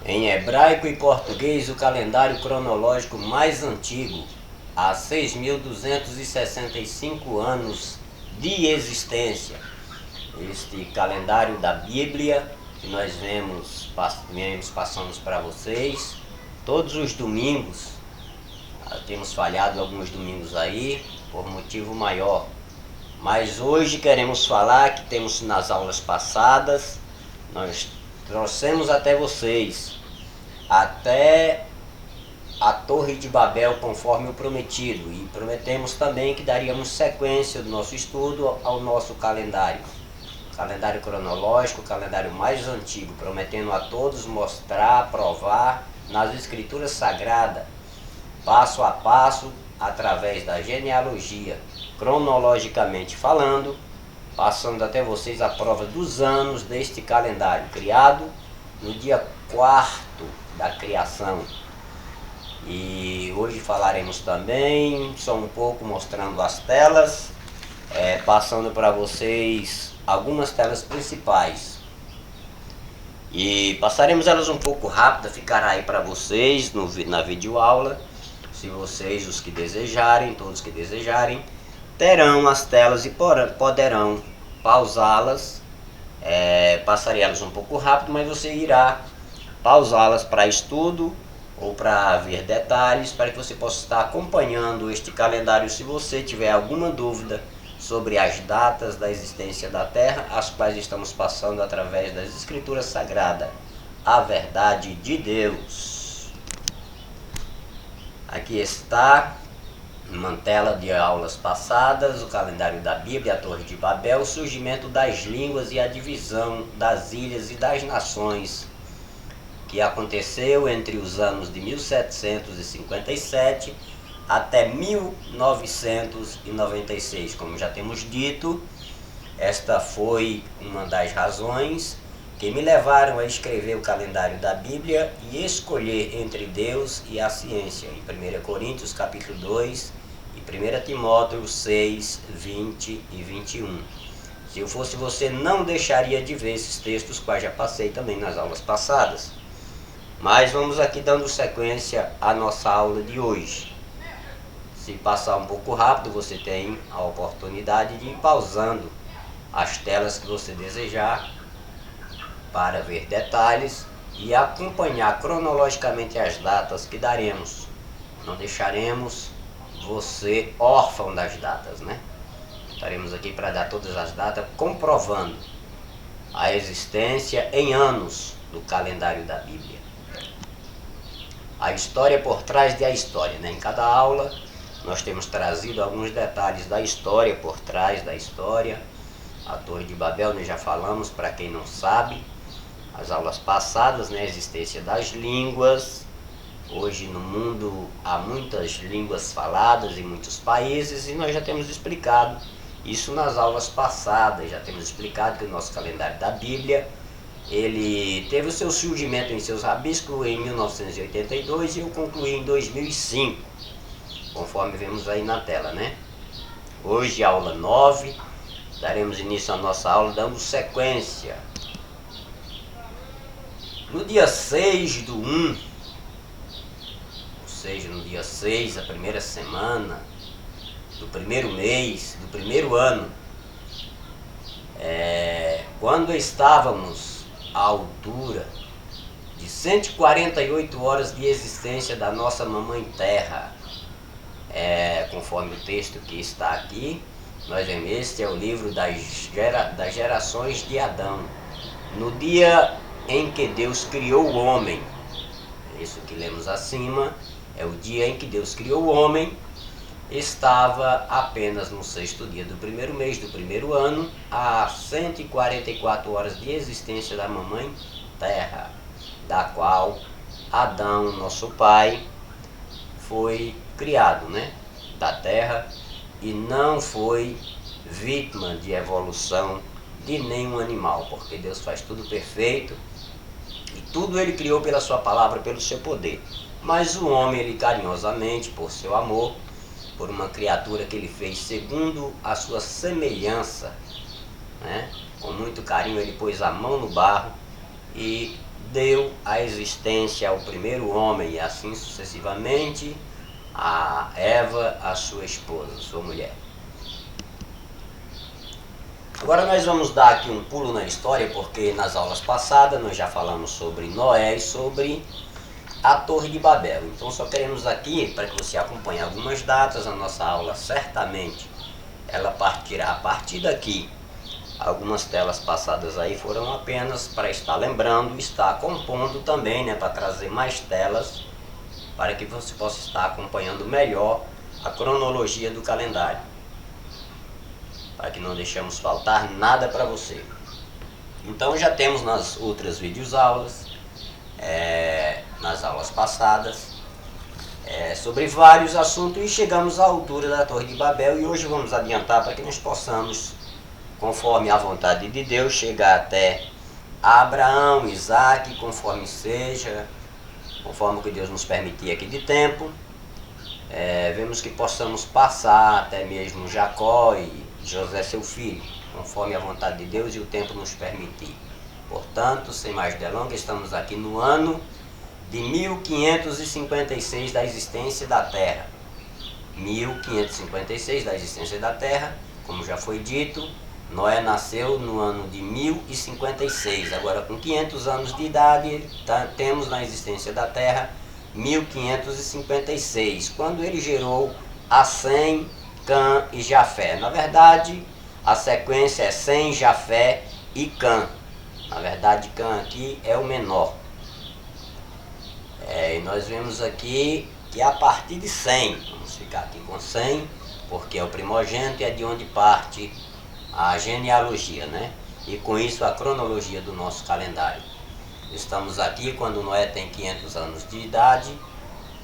Em hebraico e português, o calendário cronológico mais antigo, há 6.265 anos de existência. Este calendário da Bíblia que nós viemos passamos para vocês todos os domingos. Temos falhado alguns domingos aí por motivo maior, mas hoje queremos falar que temos nas aulas passadas, nós trouxemos até vocês até a Torre de Babel, conforme o prometido, e prometemos também que daríamos sequência do nosso estudo ao nosso calendário cronológico, o calendário mais antigo, prometendo a todos mostrar, provar nas escrituras sagradas, passo a passo, através da genealogia, cronologicamente falando, passando até vocês a prova dos anos deste calendário, criado no dia 4º da criação. E hoje falaremos também, só um pouco mostrando as telas, passando para vocês algumas telas principais. E passaremos elas um pouco rápida, ficará aí para vocês na videoaula. Se vocês, os que desejarem, todos que desejarem, terão as telas e poderão pausá-las. Passarei elas um pouco rápido, mas você irá pausá-las para estudo ou para ver detalhes, para que você possa estar acompanhando este calendário se você tiver alguma dúvida sobre as datas da existência da Terra, as quais estamos passando através das Escrituras Sagradas, a verdade de Deus. Aqui está uma tela de aulas passadas, o calendário da Bíblia, a Torre de Babel, o surgimento das línguas e a divisão das ilhas e das nações, que aconteceu entre os anos de 1757 até 1996. Como já temos dito, esta foi uma das razões que me levaram a escrever o calendário da Bíblia e escolher entre Deus e a ciência, em 1 Coríntios capítulo 2 e 1 Timóteo 6, 20 e 21. Se eu fosse você, não deixaria de ver esses textos, quais já passei também nas aulas passadas. Mas vamos aqui dando sequência à nossa aula de hoje. Se passar um pouco rápido, você tem a oportunidade de ir pausando as telas que você desejar para ver detalhes e acompanhar cronologicamente as datas que daremos. Não deixaremos você órfão das datas, né? Estaremos aqui para dar todas as datas, comprovando a existência em anos do calendário da Bíblia. A história por trás da história, né? Em cada aula nós temos trazido alguns detalhes da história, por trás da história. A Torre de Babel, nós já falamos, para quem não sabe, as aulas passadas, né? A existência das línguas. Hoje no mundo há muitas línguas faladas em muitos países e nós já temos explicado isso nas aulas passadas. Já temos explicado que o nosso calendário da Bíblia, ele teve o seu surgimento em seus rabiscos em 1982 e eu concluí em 2005. Conforme vemos aí na tela, né? Hoje, aula 9, daremos início à nossa aula dando sequência. No dia 6/1, ou seja, no dia 6, a primeira semana do primeiro mês, do primeiro ano, quando estávamos à altura de 148 horas de existência da nossa mamãe Terra, conforme o texto que está aqui, nós vemos, este é o livro das gerações de Adão. No dia em que Deus criou o homem, isso que lemos acima, é o dia em que Deus criou o homem, estava apenas no 6º dia do primeiro mês do primeiro ano, a 144 horas de existência da mamãe Terra, da qual Adão, nosso pai, foi criado, né, da terra, e não foi vítima de evolução de nenhum animal, porque Deus faz tudo perfeito e tudo ele criou pela sua palavra, pelo seu poder. Mas o homem, ele carinhosamente, por seu amor, por uma criatura que ele fez segundo a sua semelhança, né, com muito carinho ele pôs a mão no barro e deu a existência ao primeiro homem e assim sucessivamente a Eva, a sua esposa, sua mulher. Agora nós vamos dar aqui um pulo na história, porque nas aulas passadas nós já falamos sobre Noé e sobre a Torre de Babel. Então só queremos aqui, para que você acompanhe algumas datas, a nossa aula certamente ela partirá a partir daqui. Algumas telas passadas aí foram apenas para estar lembrando, estar compondo também, né, para trazer mais telas, para que você possa estar acompanhando melhor a cronologia do calendário, para que não deixemos faltar nada para você. Então já temos nas outras videoaulas, nas aulas passadas, sobre vários assuntos e chegamos à altura da Torre de Babel e hoje vamos adiantar para que nós possamos, conforme a vontade de Deus, chegar até Abraão, Isaac, conforme seja, conforme o que Deus nos permitir aqui de tempo. Vemos que possamos passar até mesmo Jacó e José seu filho, conforme a vontade de Deus e o tempo nos permitir. Portanto, sem mais delongas, estamos aqui no ano de 1556 da existência da Terra. 1556 da existência da Terra, como já foi dito, Noé nasceu no ano de 1056. Agora, com 500 anos de idade, temos na existência da Terra 1556, quando ele gerou a Sem, Cã e Jafé. Na verdade, a sequência é Sem, Jafé e Cã. Na verdade, Cã aqui é o menor. E nós vemos aqui que a partir de 100, vamos ficar aqui com 100, porque é o primogênito e é de onde parte a genealogia, né? E com isso a cronologia do nosso calendário. Estamos aqui quando Noé tem 500 anos de idade,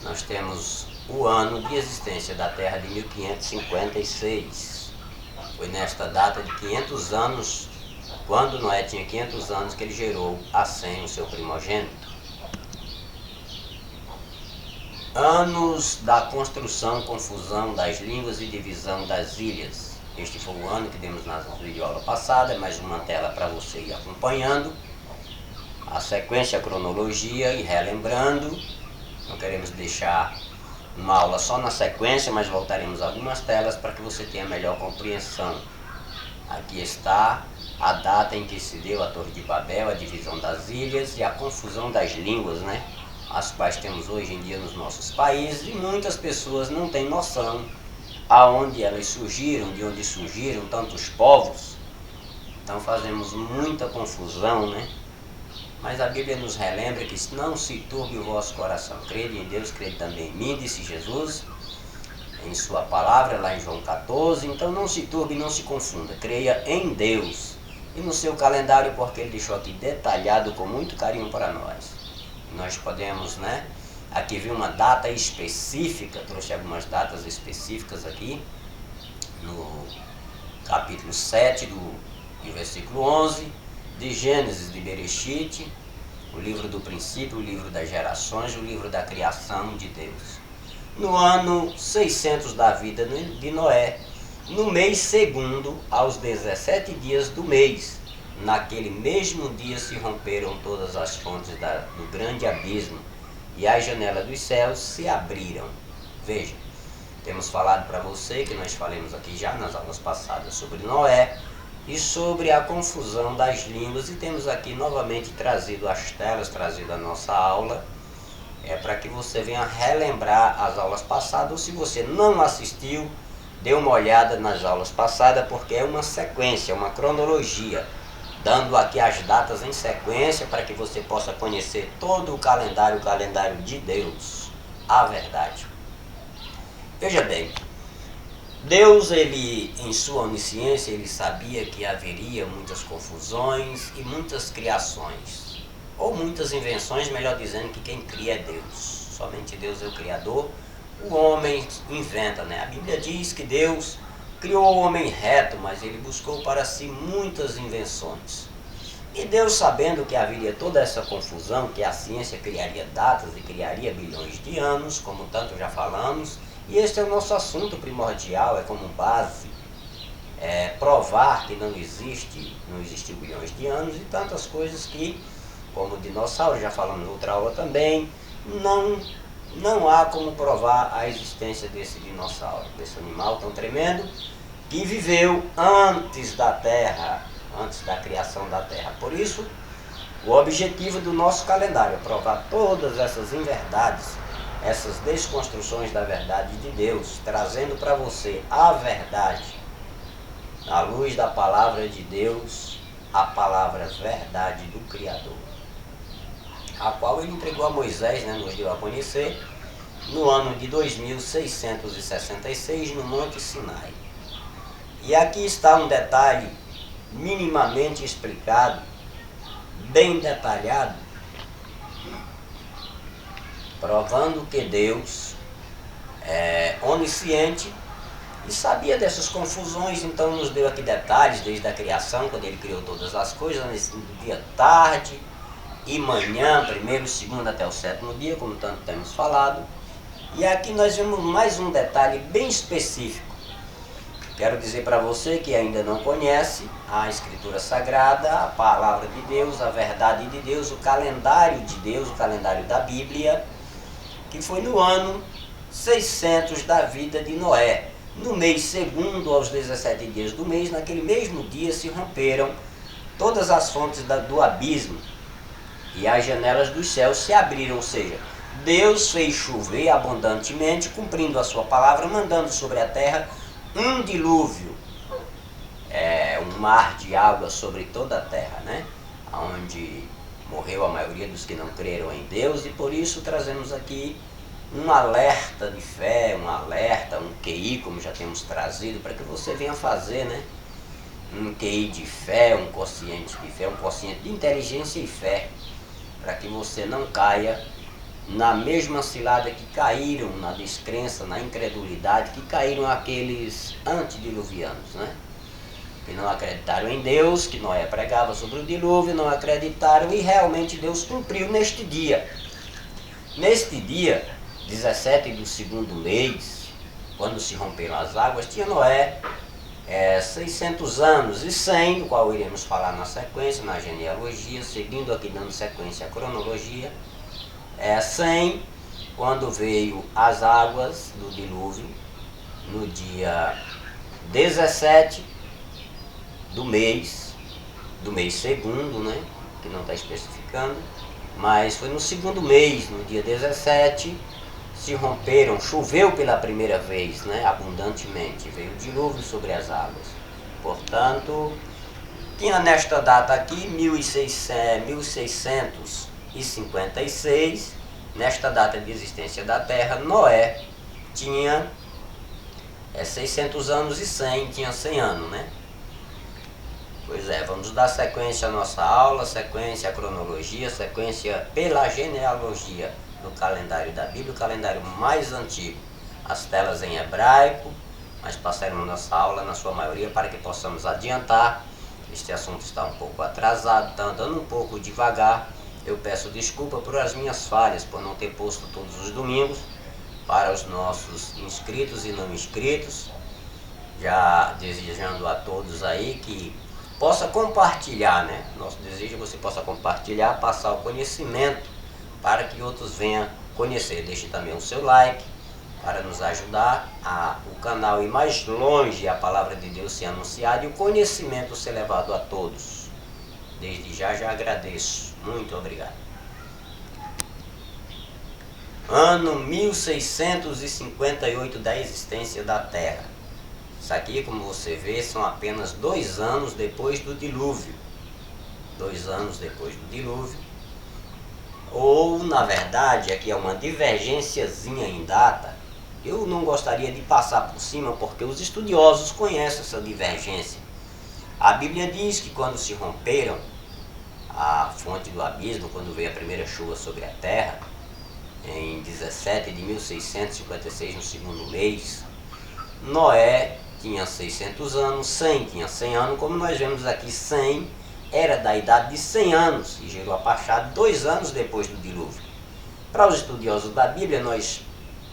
nós temos o ano de existência da Terra de 1556. Foi nesta data de 500 anos, quando Noé tinha 500 anos, que ele gerou a Sem, o seu primogênito. Anos da construção, confusão das línguas e divisão das ilhas. Este foi o ano que demos na videoaula passada, mais uma tela para você ir acompanhando a sequência, a cronologia e relembrando. Não queremos deixar uma aula só na sequência, mas voltaremos a algumas telas para que você tenha melhor compreensão. Aqui está a data em que se deu a Torre de Babel, a divisão das ilhas e a confusão das línguas, né? As quais temos hoje em dia nos nossos países, e muitas pessoas não têm noção aonde elas surgiram, de onde surgiram tantos povos. Então fazemos muita confusão, né? Mas a Bíblia nos relembra que não se turbe o vosso coração. Crede em Deus, crede também em mim, disse Jesus em sua palavra, lá em João 14. Então não se turbe, não se confunda. Creia em Deus e no seu calendário, porque ele deixou aqui detalhado com muito carinho para nós. Nós podemos, né? Aqui vi uma data específica, trouxe algumas datas específicas aqui, no capítulo 7 do versículo 11, de Gênesis, de Bereshit, o livro do princípio, o livro das gerações, o livro da criação de Deus. No ano 600 da vida de Noé, no mês segundo, aos 17 dias do mês, naquele mesmo dia se romperam todas as fontes do grande abismo, e as janelas dos céus se abriram. Veja, temos falado para você, que nós falamos aqui já nas aulas passadas sobre Noé e sobre a confusão das línguas, e temos aqui novamente trazido as telas, trazido a nossa aula, para que você venha relembrar as aulas passadas, ou se você não assistiu, dê uma olhada nas aulas passadas, porque é uma sequência, uma cronologia, dando aqui as datas em sequência para que você possa conhecer todo o calendário de Deus, a verdade. Veja bem, Deus, ele em sua onisciência, ele sabia que haveria muitas confusões e muitas criações, ou muitas invenções, melhor dizendo, que quem cria é Deus. Somente Deus é o Criador, o homem inventa, né? A Bíblia diz que Deus criou o homem reto, mas ele buscou para si muitas invenções. E Deus, sabendo que haveria toda essa confusão, que a ciência criaria datas e criaria bilhões de anos, como tanto já falamos, e este é o nosso assunto primordial, é como base, provar que não existiu bilhões de anos e tantas coisas que como dinossauro, já falamos em outra aula também, não há como provar a existência desse dinossauro, desse animal tão tremendo, que viveu antes da Terra, antes da criação da Terra. Por isso, o objetivo do nosso calendário é provar todas essas inverdades, essas desconstruções da verdade de Deus, trazendo para você a verdade, à luz da palavra de Deus, a palavra verdade do Criador, a qual ele entregou a Moisés, nos deu a conhecer, no ano de 2666, no Monte Sinai. E aqui está um detalhe minimamente explicado, bem detalhado, provando que Deus é onisciente e sabia dessas confusões, então nos deu aqui detalhes desde a criação, quando ele criou todas as coisas, nesse dia, tarde e manhã, primeiro, segundo até o sétimo dia, como tanto temos falado. E aqui nós vemos mais um detalhe bem específico. Quero dizer para você que ainda não conhece a Escritura Sagrada, a Palavra de Deus, a verdade de Deus, o calendário de Deus, o calendário da Bíblia, que foi no ano 600 da vida de Noé. No mês segundo, aos 17 dias do mês, naquele mesmo dia se romperam todas as fontes do abismo e as janelas dos céus se abriram, ou seja, Deus fez chover abundantemente, cumprindo a sua palavra, mandando sobre a terra um dilúvio, um mar de água sobre toda a terra, onde morreu a maioria dos que não creram em Deus, e por isso trazemos aqui um alerta de fé, um alerta, um QI, como já temos trazido, para que você venha fazer, um QI de fé, um quociente de fé, um quociente de inteligência e fé, para que você não caia na mesma cilada que caíram, na descrença, na incredulidade, que caíram aqueles antediluvianos, que não acreditaram em Deus, que Noé pregava sobre o dilúvio, não acreditaram, e realmente Deus cumpriu neste dia. Neste dia, 17 do segundo mês, quando se romperam as águas, tinha Noé 600 anos e 100, do qual iremos falar na sequência, na genealogia, seguindo aqui dando sequência à cronologia. 100, quando veio as águas do dilúvio, no dia 17 do mês segundo, que não está especificando, mas foi no segundo mês, no dia 17, se romperam, choveu pela primeira vez, abundantemente, veio o dilúvio sobre as águas. Portanto, tinha nesta data aqui, 1656, nesta data de existência da Terra, Noé tinha 600 anos e 100, tinha 100 anos, Pois vamos dar sequência à nossa aula, sequência à cronologia, sequência pela genealogia do calendário da Bíblia, o calendário mais antigo. As telas em hebraico, mas passaremos nossa aula na sua maioria para que possamos adiantar. Este assunto está um pouco atrasado, está andando um pouco devagar. Eu peço desculpa por as minhas falhas, por não ter posto todos os domingos para os nossos inscritos e não inscritos. Já desejando a todos aí que possa compartilhar, Nosso desejo é que você possa compartilhar, passar o conhecimento para que outros venham conhecer. Deixe também o seu like para nos ajudar o canal ir mais longe, a palavra de Deus ser anunciada e o conhecimento ser levado a todos. Desde já agradeço. Muito obrigado. Ano 1658 da existência da Terra. Isso aqui, como você vê, são apenas 2 anos depois do dilúvio. 2 anos depois do dilúvio. Ou, na verdade, aqui é uma divergênciazinha em data. Eu não gostaria de passar por cima, porque os estudiosos conhecem essa divergência. A Bíblia diz que quando se romperam a fonte do abismo, quando veio a primeira chuva sobre a terra, em 17 de 1656, no segundo mês, Noé tinha 600 anos, 100 tinha 100 anos, como nós vemos aqui, 100 era da idade de 100 anos, e gerou a Pachade 2 anos depois do dilúvio. Para os estudiosos da Bíblia,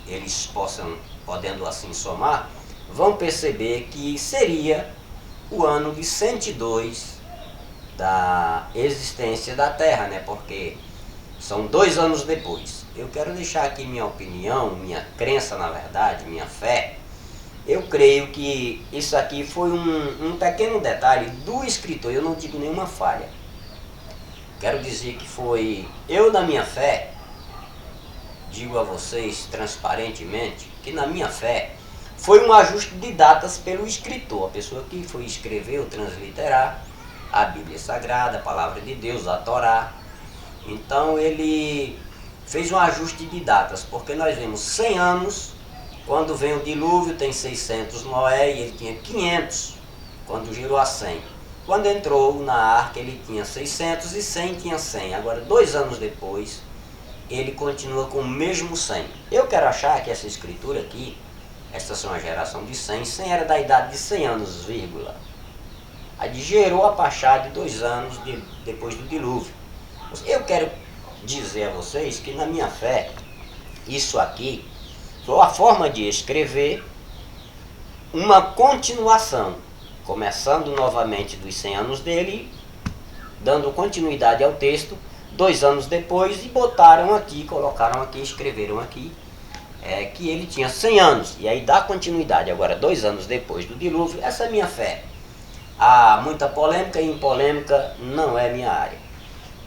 eles podendo assim somar, vão perceber que seria o ano de 102 da existência da Terra, né? Porque são 2 anos depois. Eu quero deixar aqui minha opinião, minha crença, na verdade, minha fé. Eu creio que isso aqui foi um pequeno detalhe do escritor, eu não digo nenhuma falha. Quero dizer que foi eu, na minha fé, digo a vocês transparentemente, que na minha fé foi um ajuste de datas pelo escritor, a pessoa que foi escrever ou transliterar a Bíblia Sagrada, a Palavra de Deus, a Torá. Então ele fez um ajuste de datas, porque nós vemos 100 anos, quando vem o dilúvio tem 600 Noé e ele tinha 500, quando girou a 100. Quando entrou na arca ele tinha 600 e 100 tinha 100. Agora 2 anos depois ele continua com o mesmo 100. Eu quero achar que essa escritura aqui, estas são a geração de 100, 100 era da idade de 100 anos, vírgula. Aí gerou a Pachá de 2 anos depois do dilúvio. Eu quero dizer a vocês que na minha fé, isso aqui foi a forma de escrever uma continuação, começando novamente dos 100 anos dele, dando continuidade ao texto, 2 anos depois, e botaram aqui, colocaram aqui, escreveram aqui, que ele tinha 100 anos, e aí dá continuidade. Agora, 2 anos depois do dilúvio, essa é a minha fé. Há muita polêmica, e em polêmica não é minha área.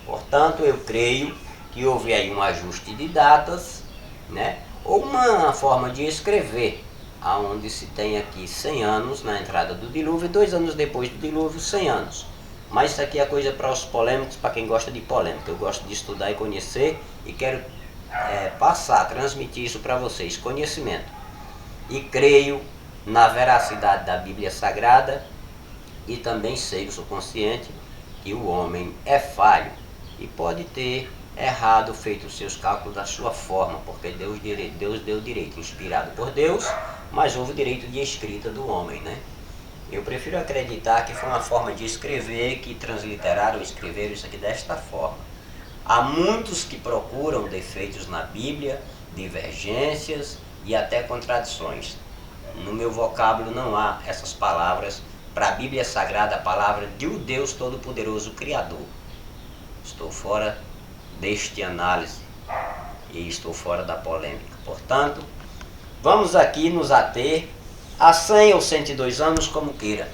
Portanto, eu creio que houve aí um ajuste de datas, né? Ou uma forma de escrever, onde se tem aqui 100 anos na entrada do dilúvio, e 2 anos depois do dilúvio, 100 anos. Mas isso aqui é coisa para os polêmicos, para quem gosta de polêmica. Eu gosto de estudar e conhecer, e quero transmitir isso para vocês, conhecimento. E creio na veracidade da Bíblia Sagrada, e também sei, eu sou consciente, que o homem é falho e pode ter errado, feito os seus cálculos da sua forma, porque Deus deu direito, inspirado por Deus, mas houve direito de escrita do homem, né? Eu prefiro acreditar que foi uma forma de escrever, que transliteraram, escreveram isso aqui desta forma. Há muitos que procuram defeitos na Bíblia, divergências e até contradições. No meu vocábulo não há essas palavras. Para a Bíblia Sagrada, a palavra de um Deus Todo-Poderoso, Criador. Estou fora deste análise e estou fora da polêmica. Portanto, vamos aqui nos ater a 100 ou 102 anos, como queira.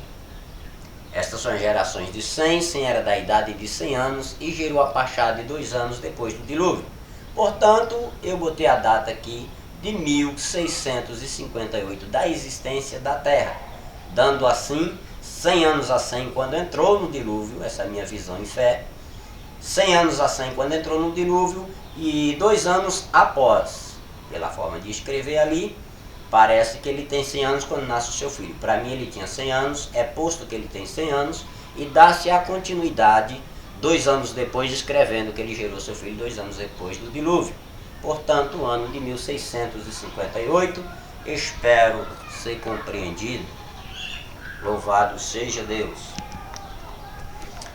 Estas são as gerações de 100, 100 era da idade de 100 anos e gerou a Pachá de 2 anos depois do dilúvio. Portanto, eu botei a data aqui de 1658 da existência da Terra, dando assim 100 anos a 100 quando entrou no dilúvio, essa é a minha visão e fé, 100 anos a 100 quando entrou no dilúvio e 2 anos após. Pela forma de escrever ali, parece que ele tem 100 anos quando nasce o seu filho. Para mim ele tinha 100 anos, é posto que ele tem 100 anos e dá-se a continuidade 2 anos depois, escrevendo que ele gerou seu filho 2 anos depois do dilúvio. Portanto, o ano de 1658, espero ser compreendido. Louvado seja Deus.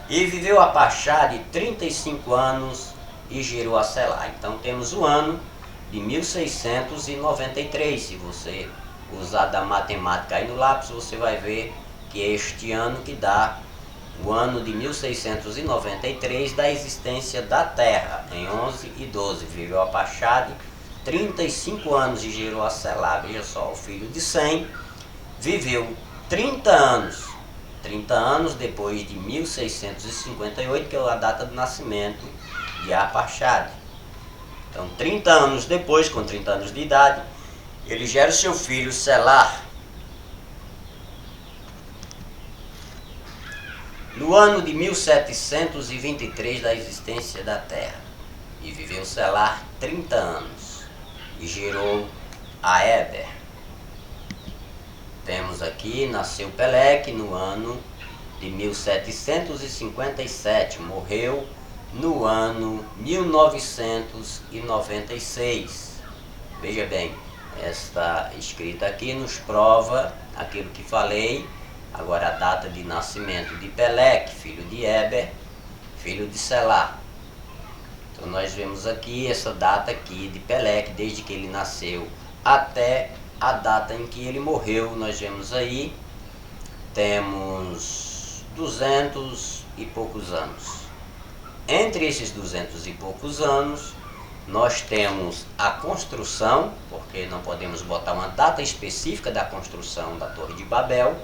E viveu a Pachá de 35 anos e gerou a Selá. Então temos o ano de 1693. Se você usar da matemática aí no lápis, você vai ver que é este ano que dá o ano de 1693 da existência da Terra. Em 11 e 12 viveu a Pachá de 35 anos e gerou a Selá. Veja só, o filho de 100 viveu 30 anos. 30 anos depois de 1658, que é a data do nascimento de Arpaxade. Então, 30 anos depois, com 30 anos de idade, ele gera o seu filho Selar. No ano de 1723 da existência da Terra. E viveu Selar 30 anos. E gerou a Éber. Temos aqui, nasceu Peleque no ano de 1757, morreu no ano 1996. Veja bem, esta escrita aqui nos prova aquilo que falei. Agora a data de nascimento de Peleque, filho de Éber, filho de Selá. Então nós vemos aqui essa data aqui de Peleque, desde que ele nasceu até a data em que ele morreu. Nós vemos aí, temos 200 e poucos anos. Entre esses 200 e poucos anos, nós temos a construção, porque não podemos botar uma data específica da construção da Torre de Babel,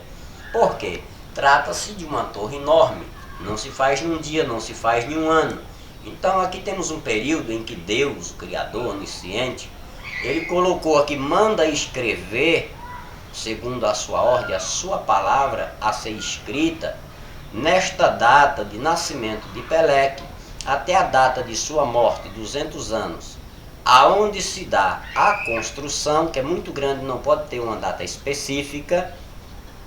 porque trata-se de uma torre enorme, não se faz num dia, não se faz em um ano. Então aqui temos um período em que Deus, o Criador onisciente, ele colocou aqui, manda escrever, segundo a sua ordem, a sua palavra a ser escrita, nesta data de nascimento de Peleque, até a data de sua morte, 200 anos, aonde se dá a construção, que é muito grande, não pode ter uma data específica,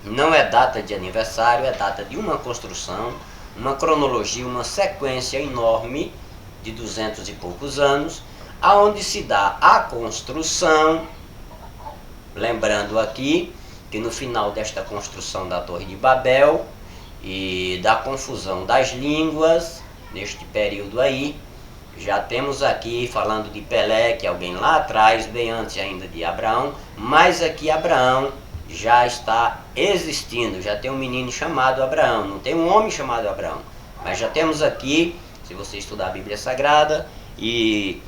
não é data de aniversário, é data de uma construção, uma cronologia, uma sequência enorme de 200 e poucos anos, aonde se dá a construção, lembrando aqui que no final desta construção da Torre de Babel e da confusão das línguas, neste período aí, já temos aqui falando de Peleque, alguém lá atrás, bem antes ainda de Abraão, mas aqui Abraão já está existindo, já tem um menino chamado Abraão, não tem um homem chamado Abraão, mas já temos aqui, se você estudar a Bíblia Sagrada e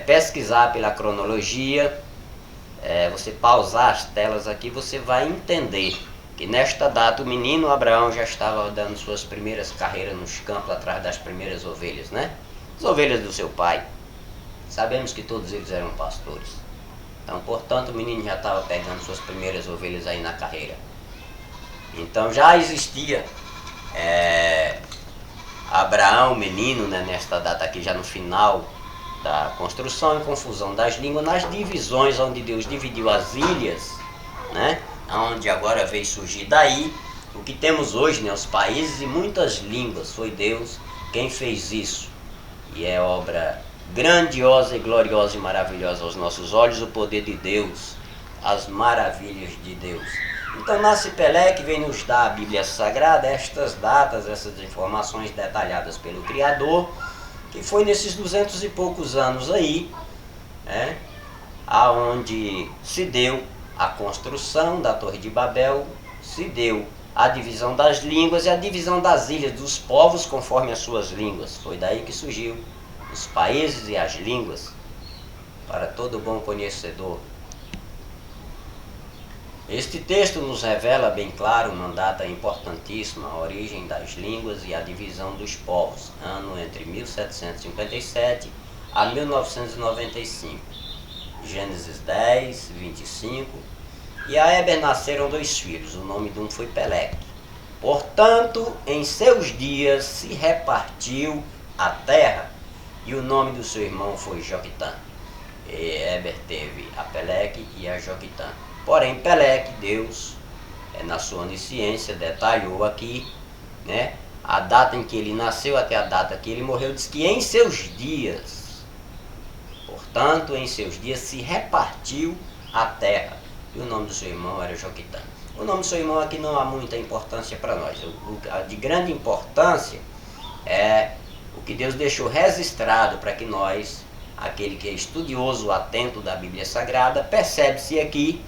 pesquisar pela cronologia, você pausar as telas aqui, você vai entender que nesta data o menino Abraão já estava dando suas primeiras carreiras nos campos atrás das primeiras ovelhas, né? As ovelhas do seu pai. Sabemos que todos eles eram pastores. Então, portanto, o menino já estava pegando suas primeiras ovelhas aí na carreira. Então já existia Abraão, menino, né, nesta data aqui, já no final da construção e confusão das línguas, nas divisões onde Deus dividiu as ilhas, né? Onde agora veio surgir daí o que temos hoje, né, os países e muitas línguas. Foi Deus quem fez isso, e é obra grandiosa e gloriosa e maravilhosa aos nossos olhos, o poder de Deus, as maravilhas de Deus. Então nasce Pelé, que vem nos dar a Bíblia Sagrada, estas datas, essas informações detalhadas pelo Criador, que foi nesses 200 e poucos anos aí, aonde se deu a construção da Torre de Babel, se deu a divisão das línguas e a divisão das ilhas, dos povos conforme as suas línguas. Foi daí que surgiu os países e as línguas, para todo bom conhecedor. Este texto nos revela bem claro uma data importantíssima, a origem das línguas e a divisão dos povos, ano entre 1757 a 1995. Gênesis 10, 25. E a Eber nasceram 2 filhos, o nome de um foi Peleque. Portanto, em seus dias se repartiu a terra, e o nome do seu irmão foi Joquitã. E Eber teve a Peleque e a Joquitã. Porém, Peleque, Deus, na sua onisciência, detalhou aqui, né, a data em que ele nasceu até a data que ele morreu, diz que em seus dias, portanto, em seus dias se repartiu a terra. E o nome do seu irmão era Joquitã. O nome do seu irmão aqui não há muita importância para nós. A de grande importância é o que Deus deixou registrado para que nós, aquele que é estudioso, atento da Bíblia Sagrada, percebe-se aqui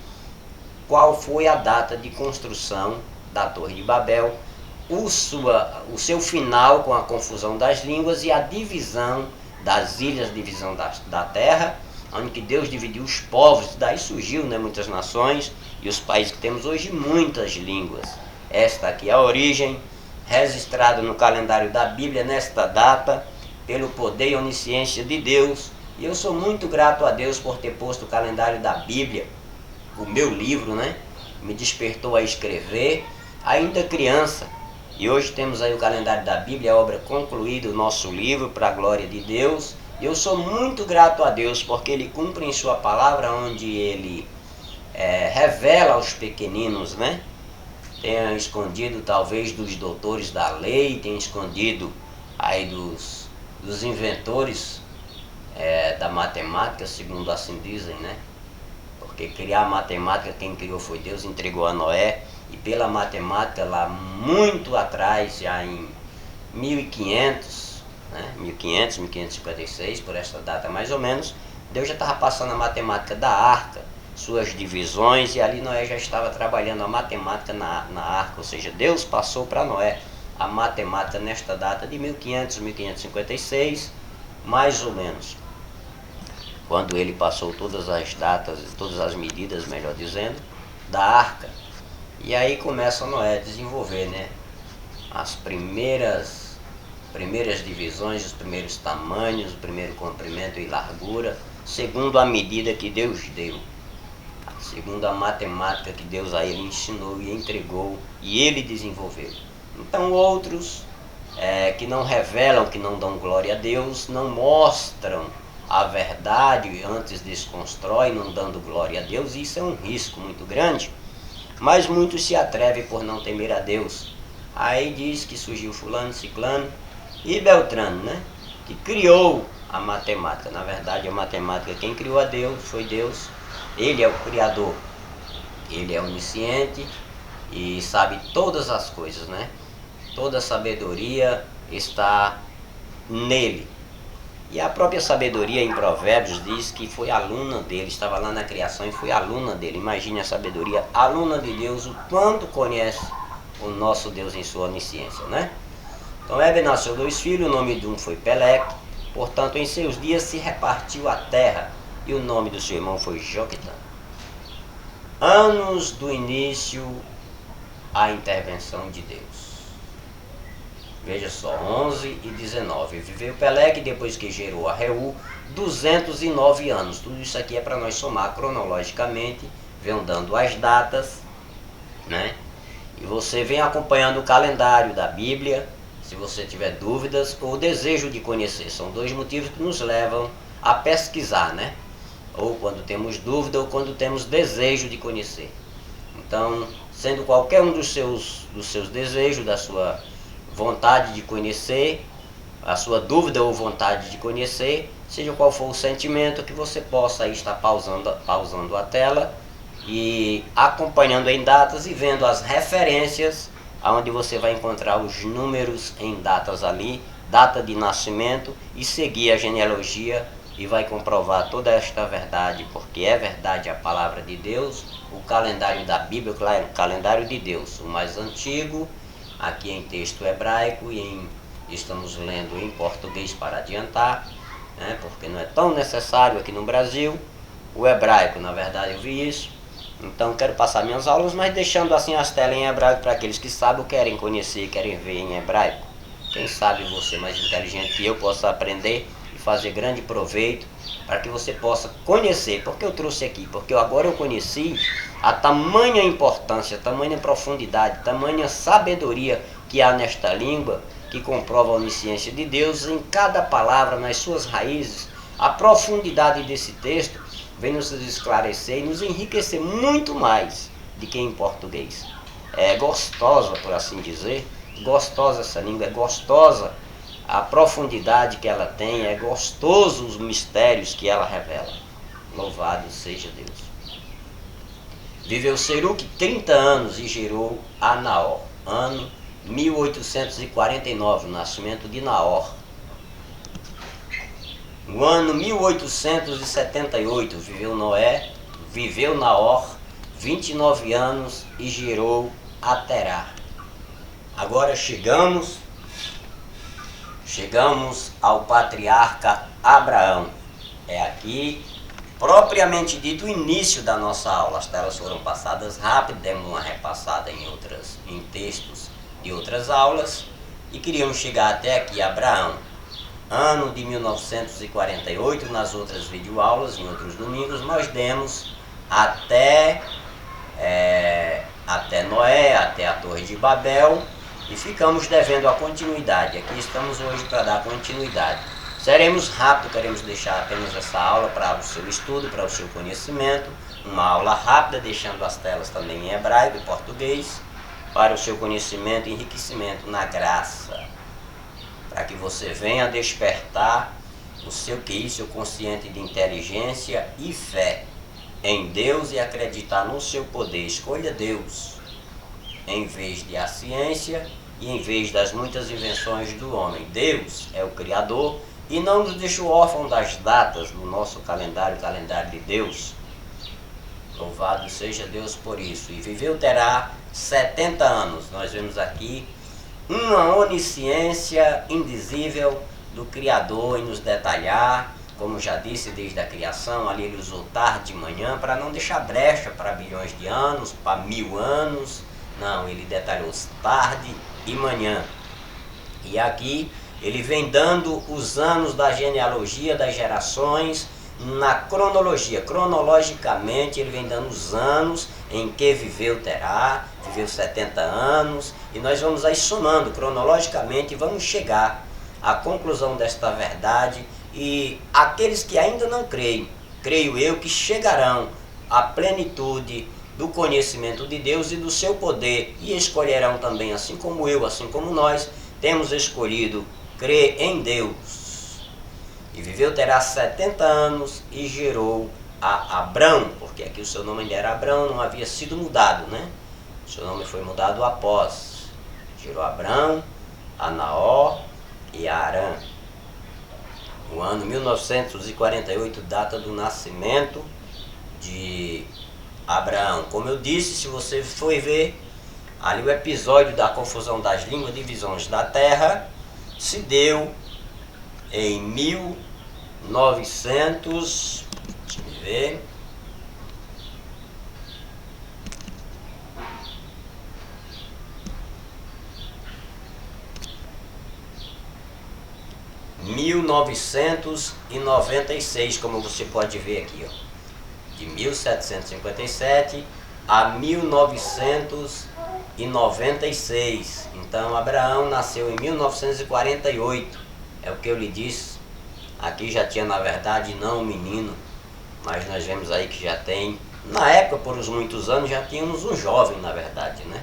qual foi a data de construção da Torre de Babel, o seu final com a confusão das línguas e a divisão das ilhas, divisão da terra, onde que Deus dividiu os povos, daí surgiu, né, muitas nações e os países que temos hoje, muitas línguas. Esta aqui é a origem, registrada no calendário da Bíblia nesta data, pelo poder e onisciência de Deus. E eu sou muito grato a Deus por ter posto o calendário da Bíblia, o meu livro, né? Me despertou a escrever, ainda criança. E hoje temos aí o calendário da Bíblia, a obra concluída, o nosso livro, para a glória de Deus. E eu sou muito grato a Deus, porque Ele cumpre em sua palavra, onde Ele revela aos pequeninos, né? Tem escondido talvez dos doutores da lei, tem escondido aí dos inventores da matemática, segundo assim dizem, né? Porque criar a matemática, quem criou foi Deus, entregou a Noé, e pela matemática lá muito atrás, já em 1500, né? 1500, 1556, por essa data mais ou menos, Deus já estava passando a matemática da arca, suas divisões, e ali Noé já estava trabalhando a matemática na arca, ou seja, Deus passou para Noé a matemática nesta data de 1500, 1556, mais ou menos, quando ele passou todas as datas, todas as medidas, melhor dizendo, da arca. E aí começa Noé a desenvolver, né, as primeiras divisões, os primeiros tamanhos, o primeiro comprimento e largura, segundo a medida que Deus deu, segundo a matemática que Deus a ele ensinou e entregou e ele desenvolveu. Então outros que não revelam, que não dão glória a Deus, não mostram a verdade, antes desconstrói, não dando glória a Deus. Isso é um risco muito grande, mas muitos se atrevem por não temer a Deus. Aí diz que surgiu fulano, ciclano e Beltrano, né, que criou a matemática. Na verdade, a matemática, quem criou a Deus foi Deus. Ele é o Criador, ele é onisciente e sabe todas as coisas, né? Toda a sabedoria está nele. E a própria sabedoria em Provérbios diz que foi aluna dele, estava lá na criação e foi aluna dele. Imagine a sabedoria, aluna de Deus, o quanto conhece o nosso Deus em sua onisciência, né? Então Heber nasceu 2 filhos, o nome de um foi Peleque, portanto em seus dias se repartiu a terra, e o nome do seu irmão foi Joquitã. Anos do início à intervenção de Deus. Veja só, 11 e 19. Viveu Peleque, depois que gerou a Reu, 209 anos. Tudo isso aqui é para nós somar cronologicamente, vem dando as datas, né? E você vem acompanhando o calendário da Bíblia, se você tiver dúvidas ou desejo de conhecer. São 2 motivos que nos levam a pesquisar, né? Ou quando temos dúvida ou quando temos desejo de conhecer. Então, sendo qualquer um dos seus desejos, da sua vontade de conhecer, a sua dúvida ou vontade de conhecer, seja qual for o sentimento, que você possa aí estar pausando a tela e acompanhando em datas e vendo as referências, onde você vai encontrar os números em datas ali, data de nascimento, e seguir a genealogia e vai comprovar toda esta verdade, porque é verdade a palavra de Deus, o calendário da Bíblia, o calendário de Deus, o mais antigo, aqui em texto hebraico, e estamos lendo em português para adiantar, né, porque não é tão necessário aqui no Brasil o hebraico. Na verdade eu vi isso, então quero passar minhas aulas, mas deixando assim as telas em hebraico para aqueles que sabem ou querem conhecer, querem ver em hebraico. Quem sabe você mais inteligente que eu possa aprender e fazer grande proveito para que você possa conhecer, porque eu trouxe aqui, porque agora eu conheci a tamanha importância, tamanha profundidade, tamanha sabedoria que há nesta língua, que comprova a onisciência de Deus em cada palavra, nas suas raízes. A profundidade desse texto vem nos esclarecer e nos enriquecer muito mais do que em português. É gostosa, por assim dizer, gostosa essa língua, é gostosa a profundidade que ela tem, é gostoso os mistérios que ela revela. Louvado seja Deus. Viveu Seruque 30 anos e gerou a Naor. Ano 1849, o nascimento de Naor. No ano 1878, viveu Naor 29 anos e gerou a Terá. Agora chegamos ao patriarca Abraão. É aqui, propriamente dito, o início da nossa aula. As telas foram passadas rápido, demos uma repassada em textos de outras aulas e queríamos chegar até aqui, Abraão. Ano de 1948, nas outras videoaulas, em outros domingos, nós demos até Noé, até a Torre de Babel, e ficamos devendo a continuidade. Aqui estamos hoje para dar continuidade. Seremos rápido, queremos deixar apenas essa aula para o seu estudo, para o seu conhecimento, uma aula rápida, deixando as telas também em hebraico e português, para o seu conhecimento e enriquecimento na graça, para que você venha despertar o seu QI, seu consciente de inteligência e fé em Deus e acreditar no seu poder. Escolha Deus em vez de a ciência e em vez das muitas invenções do homem. Deus é o Criador e não nos deixou órfãos das datas do nosso calendário, o calendário de Deus. Louvado seja Deus por isso. E viveu Terá 70 anos. Nós vemos aqui uma onisciência indizível do Criador em nos detalhar, como já disse, desde a criação. Ali ele usou tarde e manhã para não deixar brecha para bilhões de anos, para 1000 anos. Não, ele detalhou tarde e manhã. E aqui ele vem dando os anos da genealogia, das gerações, na cronologia. Cronologicamente ele vem dando os anos em que viveu Terá, viveu 70 anos, e nós vamos aí somando cronologicamente e vamos chegar à conclusão desta verdade. E aqueles que ainda não creem, creio eu que chegarão à plenitude do conhecimento de Deus e do seu poder, e escolherão também, assim como eu, assim como nós, temos escolhido crer em Deus. E viveu Terá 70 anos e gerou a Abrão, porque aqui o seu nome ainda era Abrão, não havia sido mudado, né? O seu nome foi mudado após. Gerou a Abrão, a Naó e a Arã. O ano 1948 data do nascimento de Abraão. Como eu disse, se você for ver ali o episódio da confusão das línguas, divisões da terra, se deu em 1900, deixa eu ver, (1996), como você pode ver aqui, ó, de 1757 a 1996. Então Abraão nasceu em 1948, é o que eu lhe disse. Aqui já tinha, na verdade, não um menino, mas nós vemos aí que já tem, na época, por uns muitos anos, já tínhamos um jovem, na verdade, né?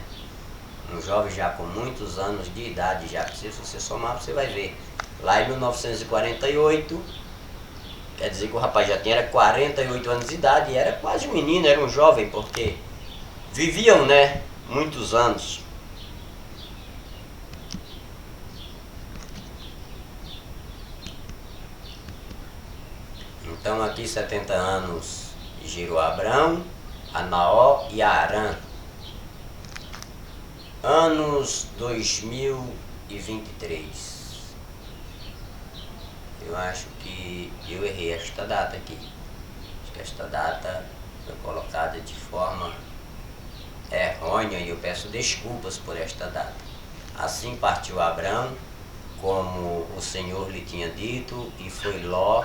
Um jovem já com muitos anos de idade, já, se você somar, você vai ver. Lá em 1948, quer dizer que o rapaz já tinha 48 anos de idade, e era quase um menino, era um jovem, porque viviam, né, muitos anos. Então aqui 70 anos gerou Abrão, a Naó e a Arã. Anos 2023. Eu acho que eu errei esta data aqui. Acho que esta data foi colocada de forma errônea e eu peço desculpas por esta data. Assim partiu Abrão, como o Senhor lhe tinha dito, e foi Ló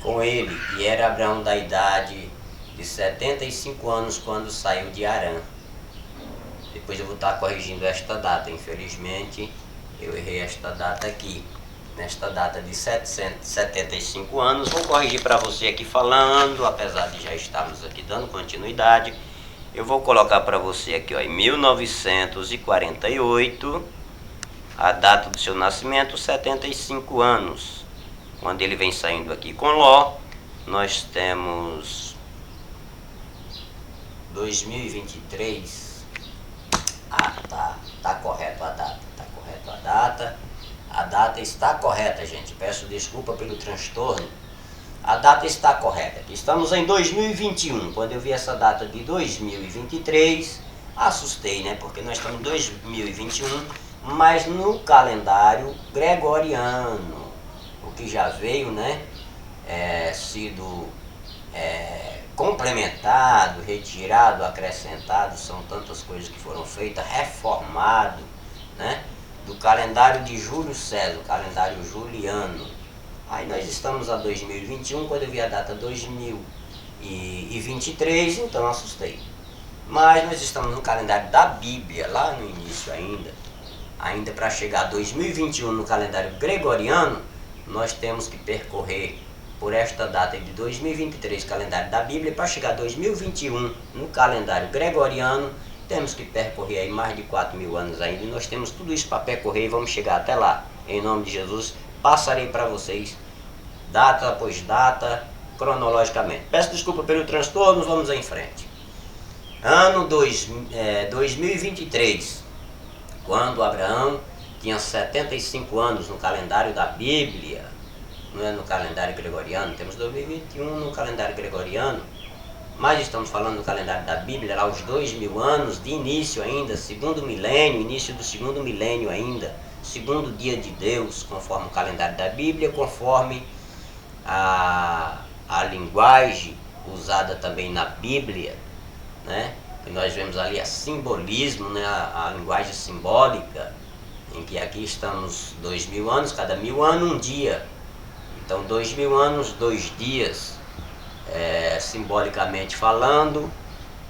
com ele. E era Abrão da idade de 75 anos quando saiu de Harã. Depois eu vou estar corrigindo esta data. Infelizmente eu errei esta data aqui. Nesta data de 775 anos, vou corrigir para você aqui falando, apesar de já estarmos aqui dando continuidade. Eu vou colocar para você aqui, ó, em 1948, a data do seu nascimento, 75 anos. Quando ele vem saindo aqui com Ló, nós temos 2023. Tá correto a data, tá correto a data. A data está correta, gente. Peço desculpa pelo transtorno. A data está correta. Estamos em 2021. Quando eu vi essa data de 2023, assustei, né? Porque nós estamos em 2021, mas no calendário gregoriano. O que já veio, né? Sido complementado, retirado, acrescentado. São tantas coisas que foram feitas, reformado, né? Do calendário de Júlio César, o calendário juliano. Aí nós estamos a 2021, quando eu vi a data 2023, então assustei. Mas nós estamos no calendário da Bíblia, lá no início ainda para chegar a 2021 no calendário gregoriano, nós temos que percorrer por esta data de 2023, calendário da Bíblia, para chegar a 2021 no calendário gregoriano, temos que percorrer aí mais de 4.000 anos ainda, e nós temos tudo isso para percorrer e vamos chegar até lá. Em nome de Jesus, passarei para vocês, data após data, cronologicamente. Peço desculpa pelo transtorno, vamos em frente. Ano 2023, quando Abraão tinha 75 anos no calendário da Bíblia, não é no calendário gregoriano, temos 2021 no calendário gregoriano. Mas estamos falando do calendário da Bíblia, lá os 2000 anos de início ainda, segundo milênio, início do segundo milênio ainda, segundo dia de Deus, conforme o calendário da Bíblia, conforme a linguagem usada também na Bíblia, né? Que nós vemos ali a simbolismo, né? A linguagem simbólica, em que aqui estamos 2000 anos, cada 1000 anos um dia. Então 2000 anos, 2 dias, simbolicamente falando,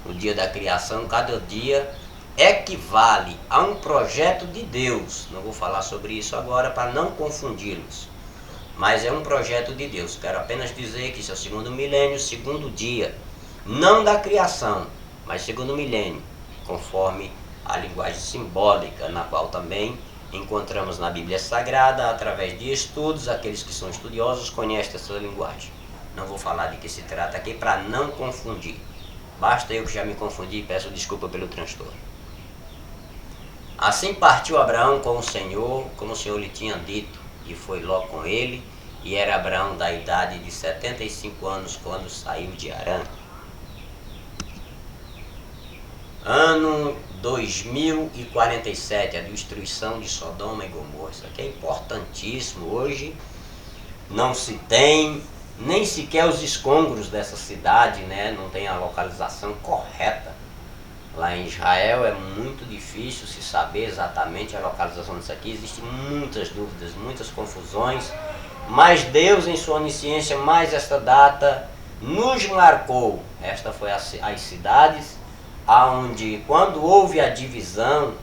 o dia da criação, cada dia equivale a um projeto de Deus. Não vou falar sobre isso agora para não confundi-los, mas é um projeto de Deus. Quero apenas dizer que isso é o segundo milênio, segundo dia, não da criação, mas segundo milênio, conforme a linguagem simbólica, na qual também encontramos na Bíblia Sagrada, através de estudos. Aqueles que são estudiosos conhecem essa linguagem. Não vou falar de que se trata aqui para não confundir. Basta eu que já me confundi e peço desculpa pelo transtorno. Assim partiu Abraão com o Senhor, como o Senhor lhe tinha dito, e foi Ló com ele, e era Abraão da idade de 75 anos quando saiu de Harã. Ano 2047, a destruição de Sodoma e Gomorra. Isso aqui é importantíssimo. Hoje não se tem nem sequer os escombros dessa cidade, né? Não tem a localização correta. Lá em Israel é muito difícil se saber exatamente a localização disso aqui. Existem muitas dúvidas, muitas confusões, mas Deus, em sua onisciência, mais esta data nos marcou. Esta foi as cidades aonde, quando houve a divisão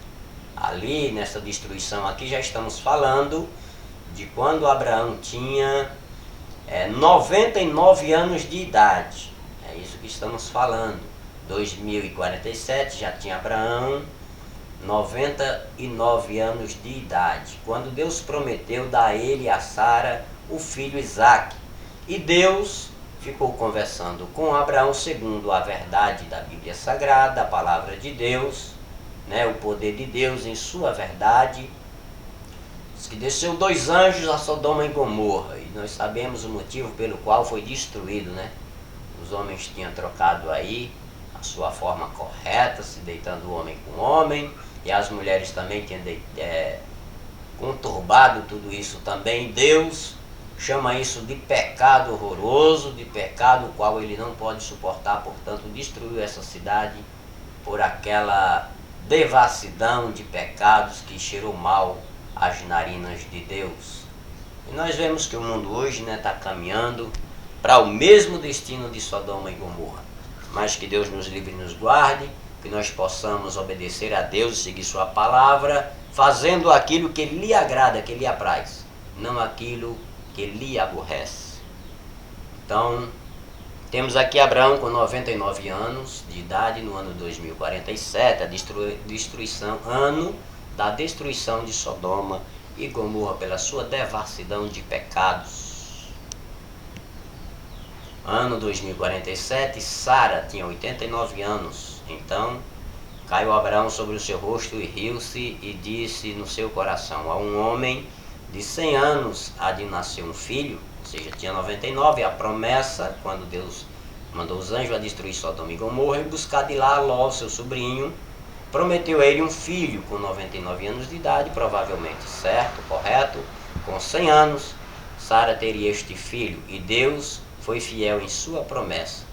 ali nessa destruição, aqui já estamos falando de quando Abraão tinha 99 anos de idade. É isso que estamos falando. 2047 já tinha Abraão 99 anos de idade, quando Deus prometeu dar a ele e a Sara o filho Isaque. E Deus ficou conversando com Abraão segundo a verdade da Bíblia Sagrada, a palavra de Deus, né, o poder de Deus em sua verdade. Diz que desceu 2 anjos a Sodoma e Gomorra, e nós sabemos o motivo pelo qual foi destruído, né? Os homens tinham trocado aí a sua forma correta, se deitando homem com homem, e as mulheres também tinham conturbado tudo isso também. Deus chama isso de pecado horroroso, de pecado o qual ele não pode suportar, portanto destruiu essa cidade por aquela devassidão de pecados que cheirou mal às narinas de Deus. E nós vemos que o mundo hoje está caminhando para o mesmo destino de Sodoma e Gomorra. Mas que Deus nos livre e nos guarde, que nós possamos obedecer a Deus e seguir sua palavra, fazendo aquilo que lhe agrada, que lhe apraz, não aquilo que lhe aborrece. Então, temos aqui Abraão com 99 anos de idade no ano 2047, a destruição, ano da destruição de Sodoma e Gomorra pela sua devassidão de pecados. Ano 2047, Sara tinha 89 anos. Então, caiu Abraão sobre o seu rosto e riu-se e disse no seu coração: a um homem de 100 anos há de nascer um filho. Ou seja, tinha 99, a promessa, quando Deus mandou os anjos a destruir Sodoma e Gomorra e buscar de lá Ló, seu sobrinho, prometeu a ele um filho com 99 anos de idade, provavelmente certo, correto, com 100 anos, Sara teria este filho, e Deus foi fiel em sua promessa.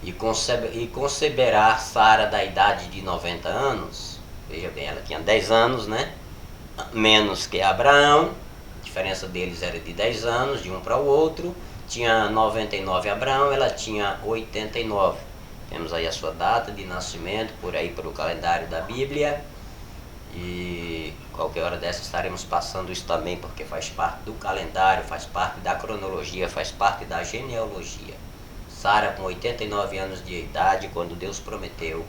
E conceberá Sara da idade de 90 anos, veja bem, ela tinha 10 anos, né? Menos que Abraão, a diferença deles era de 10 anos, de um para o outro. Tinha 99 Abraão, ela tinha 89. Temos aí a sua data de nascimento, por aí pelo calendário da Bíblia. E qualquer hora dessa estaremos passando isso também, porque faz parte do calendário, faz parte da cronologia, faz parte da genealogia. Sara com 89 anos de idade, quando Deus prometeu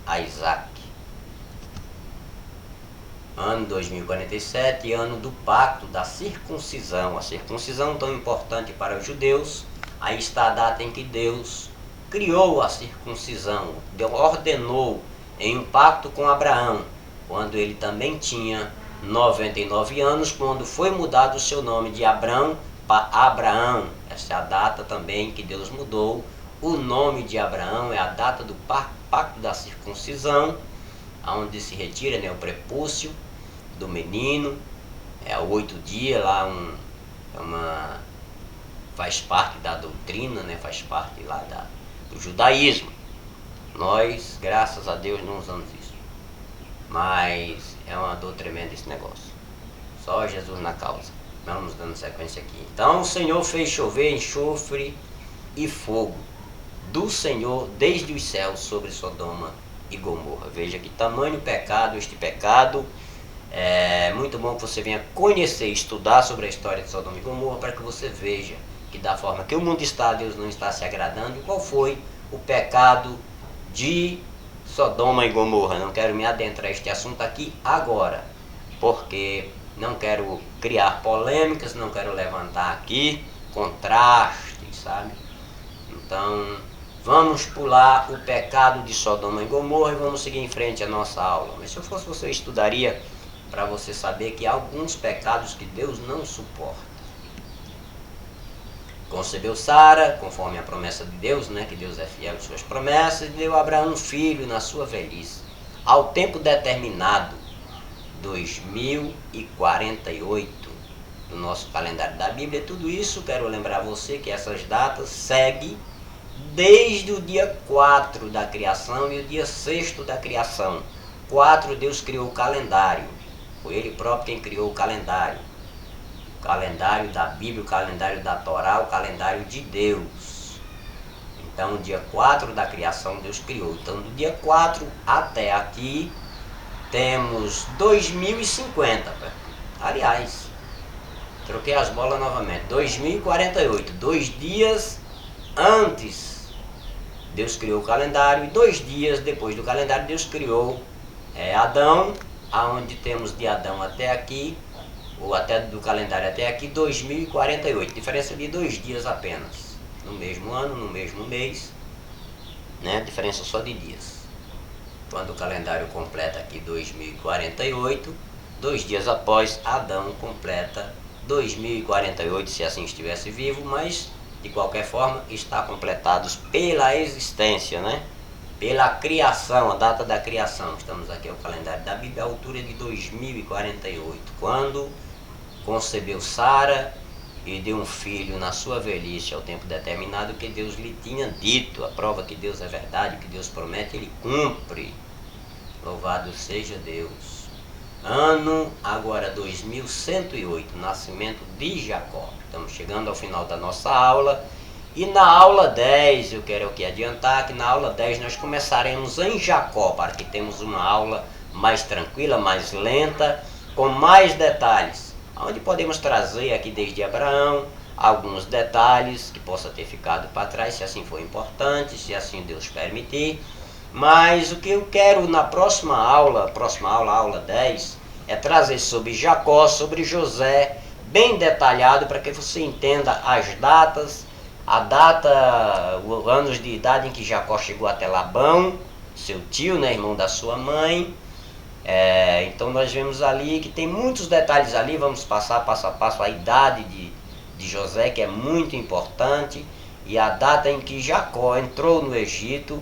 a Isaque. Ano 2047, ano do pacto da circuncisão. A circuncisão tão importante para os judeus. Aí está a data em que Deus criou a circuncisão, ordenou em um pacto com Abraão, quando ele também tinha 99 anos, quando foi mudado o seu nome de Abrão Abraão. Essa é a data também que Deus mudou. O nome de Abraão é a data do pacto da circuncisão, onde se retira, né, o prepúcio do menino. É 8 dias lá, faz parte da doutrina, né, faz parte lá do judaísmo. Nós, graças a Deus, não usamos isso. Mas é uma dor tremenda esse negócio. Só Jesus na causa. Vamos dando sequência aqui. Então o Senhor fez chover enxofre e fogo do Senhor desde os céus sobre Sodoma e Gomorra. Veja que tamanho pecado este pecado. É muito bom que você venha conhecer, estudar sobre a história de Sodoma e Gomorra, para que você veja que da forma que o mundo está, Deus não está se agradando. E qual foi o pecado de Sodoma e Gomorra? Não quero me adentrar a este assunto aqui agora, porque não quero criar polêmicas, não quero levantar aqui contrastes, sabe? Então, vamos pular o pecado de Sodoma e Gomorra e vamos seguir em frente a nossa aula. Mas se eu fosse você, estudaria para você saber que há alguns pecados que Deus não suporta. Concebeu Sara, conforme a promessa de Deus, né, que Deus é fiel às suas promessas, e deu a Abraão um filho na sua velhice, ao tempo determinado, 2048, do nosso calendário da Bíblia. Tudo isso, quero lembrar você que essas datas seguem desde o dia 4 da criação e o dia 6º da criação. 4, Deus criou o calendário, foi Ele próprio quem criou o calendário. O calendário da Bíblia, o calendário da Torá, o calendário de Deus. Então, o dia 4 da criação Deus criou. Então, do dia 4 até aqui, temos 2050. Aliás, troquei as bolas novamente. 2048, 2 dias antes Deus criou o calendário, e 2 dias depois do calendário Deus criou Adão, aonde temos de Adão até aqui, ou até do calendário até aqui, 2048, diferença de 2 dias apenas, no mesmo ano, no mesmo mês, né? Diferença só de dias. Quando o calendário completa aqui 2048, 2 dias após, Adão completa 2048, se assim estivesse vivo, mas de qualquer forma está completados pela existência, né? Pela criação, a data da criação. Estamos aqui ao calendário da Bíblia, a altura de 2048, quando concebeu Sara e deu um filho na sua velhice, ao tempo determinado que Deus lhe tinha dito. A prova que Deus é verdade, que Deus promete, Ele cumpre. Louvado seja Deus. Ano agora 2108, nascimento de Jacó. Estamos chegando ao final da nossa aula. E na aula 10, eu quero aqui adiantar que na aula 10 nós começaremos em Jacó, para que tenhamos uma aula mais tranquila, mais lenta, com mais detalhes, onde podemos trazer aqui desde Abraão alguns detalhes que possa ter ficado para trás, se assim for importante, se assim Deus permitir. Mas o que eu quero na próxima aula, aula 10, é trazer sobre Jacó, sobre José, bem detalhado, para que você entenda as datas, a data, os anos de idade em que Jacó chegou até Labão, seu tio, né, irmão da sua mãe. Então nós vemos ali que tem muitos detalhes ali. Vamos passar passo a passo a idade de José, que é muito importante, e a data em que Jacó entrou no Egito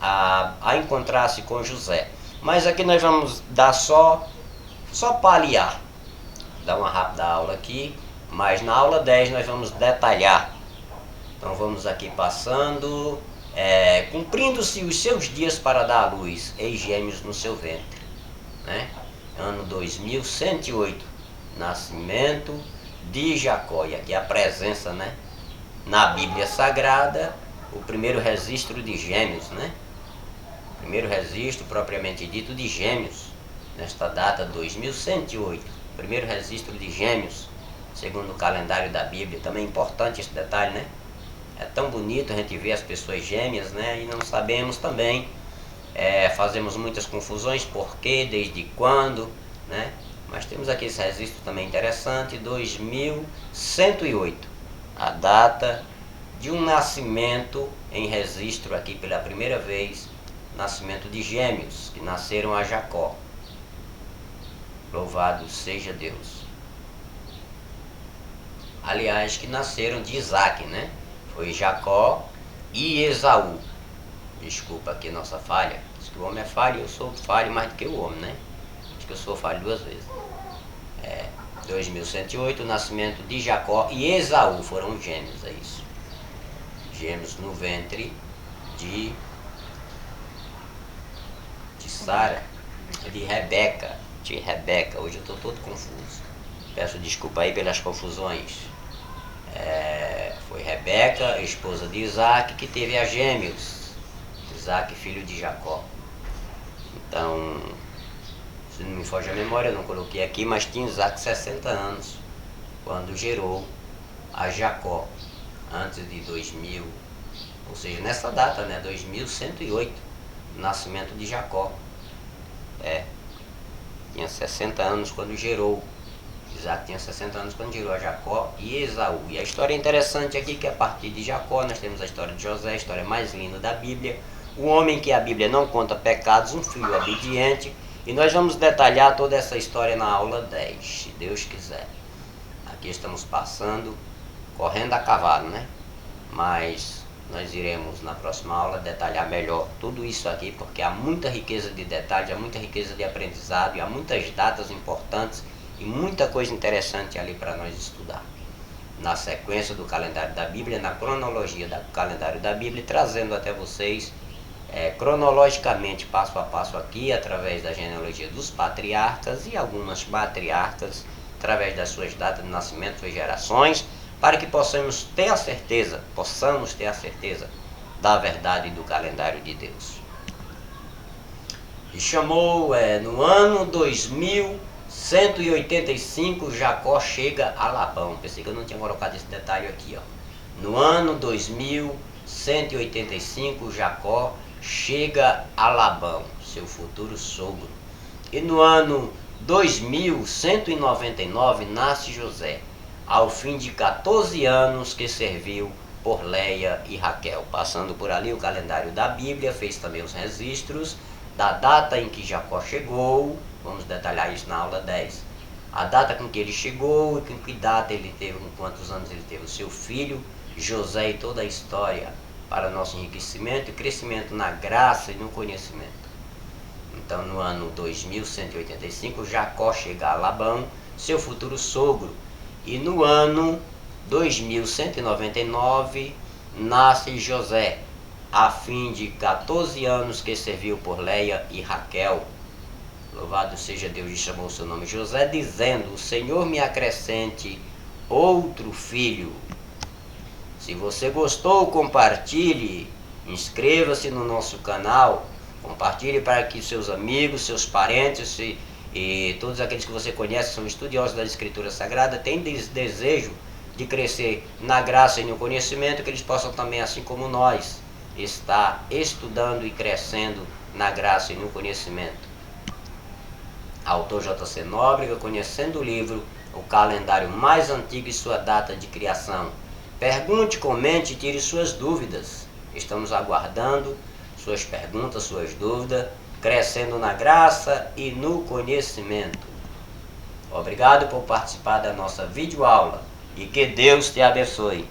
a encontrar-se com José. Mas aqui nós vamos dar só paliar, dar uma rápida aula aqui, mas na aula 10 nós vamos detalhar. Então vamos aqui passando. Cumprindo-se os seus dias para dar à luz, eis gêmeos no seu ventre, né? Ano 2108, nascimento de Jacó. E aqui a presença, né, na Bíblia Sagrada, o primeiro registro de gêmeos, né? Primeiro registro propriamente dito de gêmeos, nesta data 2108, primeiro registro de gêmeos, segundo o calendário da Bíblia. Também é importante esse detalhe, né? É tão bonito a gente ver as pessoas gêmeas, né? E não sabemos também, fazemos muitas confusões, por quê, desde quando, né? Mas temos aqui esse registro também interessante, 2108, a data de um nascimento em registro aqui pela primeira vez, nascimento de gêmeos que nasceram a Jacó. Louvado seja Deus. aliás, que nasceram de Isaac, né? Foi Jacó e Esaú. Desculpa aqui nossa falha. Diz que o homem é falho, eu sou falho mais do que o homem, né? Acho que eu sou falho duas vezes. 2108, o nascimento de Jacó e Esaú foram gêmeos, é isso. Gêmeos no ventre de Sara, de Rebeca. Hoje eu estou todo confuso. Peço desculpa aí pelas confusões. Foi Rebeca, esposa de Isaac, que teve a gêmeos. Isaac, filho de Jacó. Então, se não me foge a memória, eu não coloquei aqui, mas tinha Isaac 60 anos quando gerou a Jacó, antes de 2000, ou seja, nessa data, né, 2108, nascimento de Jacó. Tinha 60 anos quando gerou. Isaac tinha 60 anos quando gerou a Jacó e Esaú. E a história é interessante aqui, que a partir de Jacó nós temos a história de José, a história mais linda da Bíblia. O homem que a Bíblia não conta pecados, um filho obediente. E nós vamos detalhar toda essa história na aula 10, se Deus quiser. Aqui estamos passando, correndo a cavalo, né? Mas nós iremos na próxima aula detalhar melhor tudo isso aqui, porque há muita riqueza de detalhes, há muita riqueza de aprendizado, e há muitas datas importantes e muita coisa interessante ali para nós estudar. Na sequência do calendário da Bíblia, na cronologia do calendário da Bíblia, trazendo até vocês cronologicamente, passo a passo aqui, através da genealogia dos patriarcas e algumas matriarcas, através das suas datas de nascimento e gerações, para que possamos ter a certeza da verdade do calendário de Deus. E chamou, no ano 2185, Jacó chega a Labão. Pensei que eu não tinha colocado esse detalhe aqui, ó. No ano 2185, Jacó chega a Labão, seu futuro sogro. E no ano 2199 nasce José, ao fim de 14 anos que serviu por Leia e Raquel. Passando por ali o calendário da Bíblia, fez também os registros da data em que Jacó chegou. Vamos detalhar isso na aula 10. A data com que ele chegou e com que data ele teve, com quantos anos ele teve o seu filho José, e toda a história para nosso enriquecimento e crescimento na graça e no conhecimento. Então, no ano 2185, Jacó chega a Labão, seu futuro sogro. E no ano 2199, nasce José, a fim de 14 anos que serviu por Leia e Raquel. Louvado seja Deus, e chamou o seu nome José, dizendo: o Senhor me acrescente outro filho. Se você gostou, compartilhe, inscreva-se no nosso canal, compartilhe para que seus amigos, seus parentes e todos aqueles que você conhece, que são estudiosos da Escritura Sagrada, têm desejo de crescer na graça e no conhecimento, que eles possam também, assim como nós, estar estudando e crescendo na graça e no conhecimento. Autor J.C. Nóbrega, conhecendo o livro O Calendário Mais Antigo e sua data de criação. Pergunte, comente e tire suas dúvidas. Estamos aguardando suas perguntas, suas dúvidas, crescendo na graça e no conhecimento. Obrigado por participar da nossa videoaula e que Deus te abençoe.